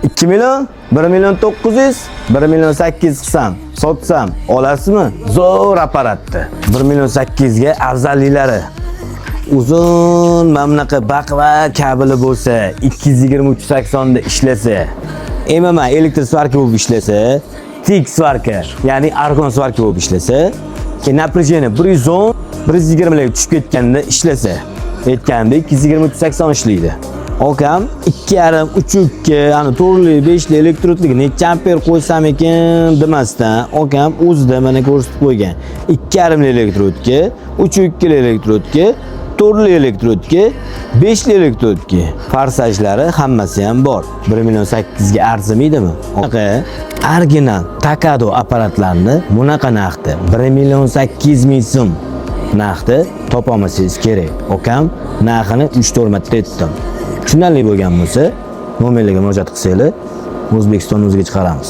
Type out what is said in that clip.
2 million, 1 million 900, 1 million 800 qilsam, sotsam olasizmi? Zo'r apparatni. 1 million 800 ga afzalliklari. Uzun mana bunaqa baqva kabeli bo'lsa, 220-380 da ishlasa, MMA elektr svarka bo'lib ishlasa, tik svarka, ya'ni argon svarka bo'lib ishlasa, напряжение 110, 120 larga tushib ketganda ishlasa, aytganda 220-380 ishlaydi. Okam 2,5, 3,2, ana 4li, 5li elektrodliga necha amper qo'ysam ekan demasdan, okam o'zida mana ko'rsatib qo'ygan. 2,5li elektrodga, 3,2li elektrodga, 4li elektrodga, 5li elektrodga farsajlari hammasi ham bor. 1 million 800 ga arzimaydimi? Bunaqa original Takado apparatlarni bunaqa narxda 1 million 800 ming so'm narxda topolmasangiz kerak. Okam narxini 3-4 marta aytdim. Tushunarli bo'lgan bo'lsa, nomerlarga murojaat qilsanglar, O'zbekiston o'ziga chiqaramiz.